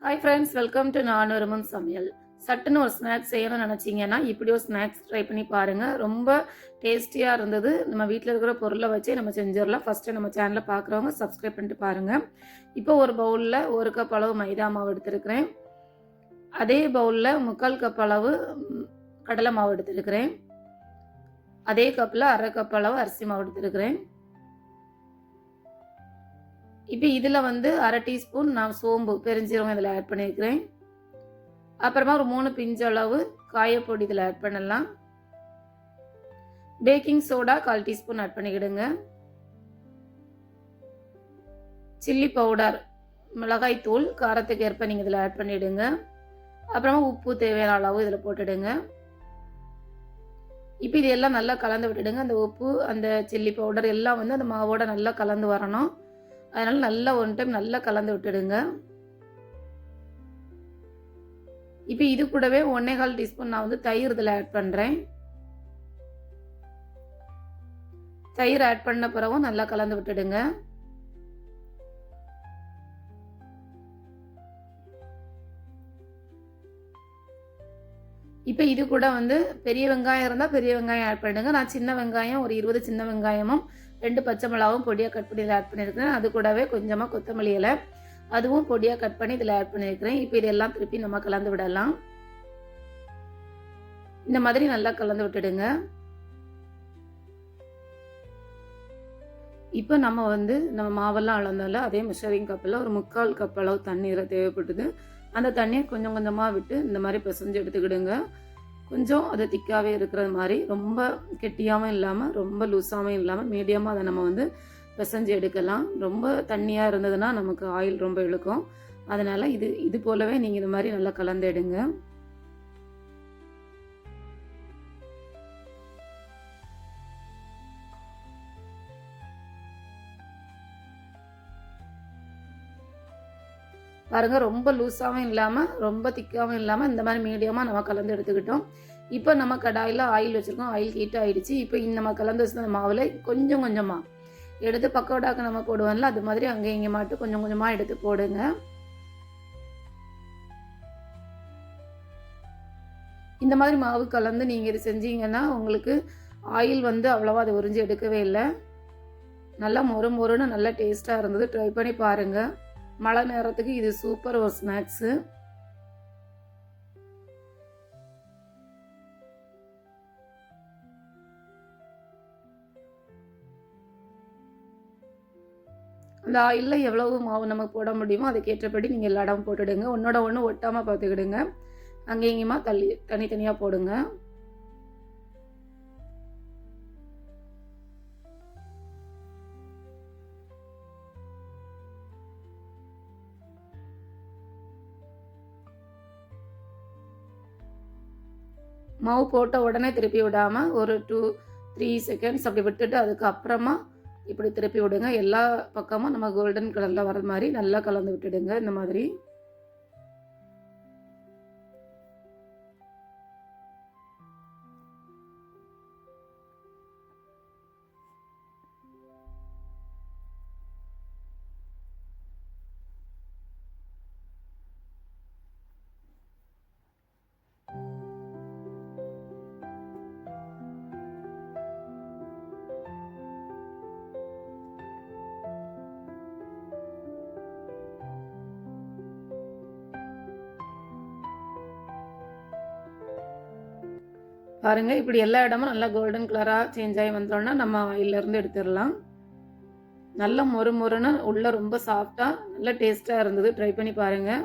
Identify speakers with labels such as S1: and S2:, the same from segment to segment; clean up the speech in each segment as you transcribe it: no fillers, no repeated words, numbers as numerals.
S1: Hi friends, welcome to நான் ஒரு சமையல். சட்டுன்னு ஒரு ஸ்நாக்ஸ் செய்யணும்னு நினச்சிங்கன்னா இப்படி ஒரு ஸ்நாக்ஸ் ட்ரை பண்ணி பாருங்கள். ரொம்ப டேஸ்டியாக இருந்தது. நம்ம வீட்டில் இருக்கிற பொருளை வச்சே நம்ம செஞ்சிடலாம். ஃபஸ்ட்டு நம்ம சேனலை பார்க்குறவங்க சப்ஸ்கிரைப் பண்ணிட்டு பாருங்கள். இப்போ ஒரு பவுலில் 1 கப் அளவு மைதா மாவு எடுத்துருக்கிறேன். அதே பவுலில் 3/4 கப் அளவு கடலை மாவு எடுத்துருக்கிறேன். அதே கப்பில் 1/2 கப் அளவு அரிசி மாவு எடுத்துருக்கிறேன். இப்போ இதில் 1/2 டீஸ்பூன் நான் சோம்பு பெருஞ்சீரகம் இதில் ஆட் பண்ணியிருக்கிறேன். அப்புறமா ஒரு 3 பிஞ்சு அளவு காயப்பொடி இதில் ஆட் பண்ணலாம். பேக்கிங் சோடா 1/4 டீஸ்பூன் ஆட் பண்ணிக்கிடுங்க. சில்லி பவுடர் மிளகாய் தூள் காரத்துக்கு ஏற்ப நீங்கள் இதில் ஆட் பண்ணிவிடுங்க. அப்புறமா உப்பு தேவையான அளவு இதில் போட்டுடுங்க. இப்போ இது எல்லாம் நல்லா கலந்து விட்டுடுங்க. அந்த உப்பு அந்த சில்லி பவுடர் எல்லாம் அந்த மாவோட நல்லா கலந்து வரணும். அதனால நல்லா ஒன் டைம் நல்லா கலந்து விட்டுடுங்க. இப்போ இது கூடவே 1/4 டீஸ்பூன் நான் தயிர் இதில் ஆட் பண்ணுறேன். தயிர் ஆட் பண்ண பிறகும் நல்லா கலந்து விட்டுடுங்க. இப்போ இது கூட பெரிய வெங்காயம் இருந்தால் பெரிய வெங்காயம் ஆட் பண்ணிடுங்க. நான் சின்ன வெங்காயம் ஒரு 20 சின்ன வெங்காயமும் 2 பச்சை மிளகாவும் பொடியாக கட் பண்ணி இதில் ஆட் பண்ணியிருக்கிறேன். அது கூடவே கொஞ்சமாக கொத்தமல்லி இலை அதுவும் பொடியாக கட் பண்ணி இதில் ஆட் பண்ணியிருக்கிறேன். இப்போ இதெல்லாம் திருப்பி நம்ம கலந்து விடலாம். இந்த மாதிரி நல்லா கலந்து விட்டுடுங்க. இப்போ நம்ம நம்ம மாவெல்லாம் அளந்தால அதே மெஷரிங் கப்பில் ஒரு 3/4 கப் அளவு தண்ணீரை தேவைப்பட்டுது. அந்த தண்ணியை கொஞ்சம் கொஞ்சமாக விட்டு இந்த மாதிரி பிசைஞ்சு எடுத்துக்கிடுங்க. கொஞ்சம் அது திக்காகவே இருக்கிற மாதிரி, ரொம்ப கெட்டியாகவும் இல்லாமல் ரொம்ப லூஸாகவும் இல்லாமல் மீடியமாக அதை நம்ம பிசைஞ்சு எடுக்கலாம். ரொம்ப தண்ணியாக இருந்ததுன்னா நமக்கு ஆயில் ரொம்ப இழுக்கும். அதனால் இது போலவே நீங்கள் இது மாதிரி நல்லா கலந்து எடுங்க. பாருங்க, ரொம்ப லூஸாகவும் இல்லாமல் ரொம்ப திக்காகவும் இல்லாமல் இந்த மாதிரி மீடியமாக நம்ம கலந்து எடுத்துக்கிட்டோம். இப்போ நம்ம கடாயில் ஆயில் வச்சுருக்கோம். ஆயில் ஹீட் ஆகிடுச்சு. இப்போ நம்ம கலந்து வச்சுருந்த மாவில் கொஞ்சம் கொஞ்சமாக எடுத்து பக்கோடாக்கு நம்ம போடுவோம்ல, அது மாதிரி அங்கே இங்கே மாட்டு கொஞ்சம் கொஞ்சமாக எடுத்து போடுங்க. இந்த மாதிரி மாவு கலந்து நீங்கள் இது செஞ்சீங்கன்னா உங்களுக்கு ஆயில் அவ்வளோவா அதை உறிஞ்சி எடுக்கவே இல்லை. நல்லா மொறு மொறுன்னு நல்லா டேஸ்ட்டாக இருந்தது. ட்ரை பண்ணி பாருங்கள். மழை நேரத்துக்கு இது சூப்பர் ஒரு ஸ்நாக்ஸு. அந்த ஆயிலில் எவ்வளவு மாவு நம்ம போட முடியுமோ அதுக்கேற்றபடி நீங்கள் எல்லா இடமும் போட்டுடுங்க. ஒன்றோட ஒன்று ஒட்டாமல் பார்த்துக்கிடுங்க. அங்கே இங்கேயுமா தனித்தனியாக போடுங்க. மாவு போட்ட உடனே திருப்பி விடாமல் ஒரு 2-3 செகண்ட்ஸ் அப்படி விட்டுட்டு அதுக்கப்புறமா இப்படி திருப்பி விடுங்க. எல்லா பக்கமும் நம்ம கோல்டன் கலரில் வர மாதிரி நல்லா கலந்து விட்டுடுங்க. இந்த மாதிரி பாருங்கள். இப்படி எல்லா இடமும் நல்லா கோல்டன் கலராக சேஞ்ச் ஆகி வந்தோன்னா நம்ம ஆயிலிருந்து எடுத்துடலாம். நல்லா மொறு மொறுன்னு உள்ள ரொம்ப சாஃப்டாக நல்லா டேஸ்ட்டாக இருந்தது. ட்ரை பண்ணி பாருங்கள்.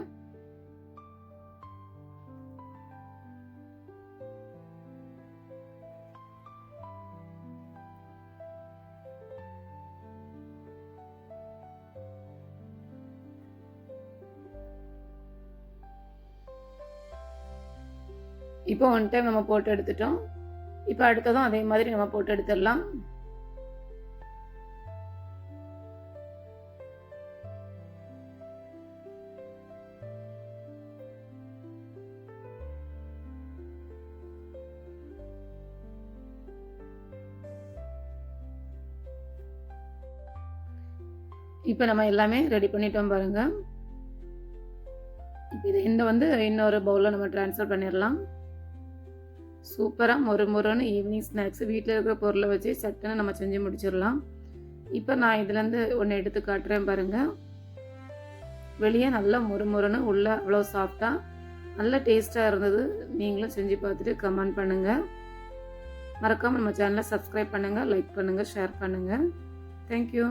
S1: இப்போ ஒன் டைம் நம்ம போட்டு எடுத்துட்டோம். இப்போ அடுத்ததும் அதே மாதிரி நம்ம போட்டு எடுத்துடலாம். இப்போ நம்ம எல்லாமே ரெடி பண்ணிட்டோம் பாருங்க. இது இன்னொரு பவுலில் நம்ம ட்ரான்ஸ்ஃபர் பண்ணிடலாம். சூப்பராக மொறுன்னு ஈவினிங் ஸ்நாக்ஸ் வீட்டில் இருக்கிற பொருளை வச்சு சட்டுன்னு நம்ம செஞ்சு முடிச்சிடலாம். இப்போ நான் இதுலேருந்து ஒன்று எடுத்து காட்டுறேன் பாருங்கள். வெளியே நல்லா மொறுன்னு உள்ளே அவ்வளோ சாஃப்டாக நல்ல டேஸ்ட்டாக இருந்தது. நீங்களும் செஞ்சு பார்த்துட்டு கமெண்ட் பண்ணுங்கள். மறக்காமல் நம்ம சேனலை சப்ஸ்கிரைப் பண்ணுங்கள், லைக் பண்ணுங்கள், ஷேர் பண்ணுங்கள். தேங்க்யூ.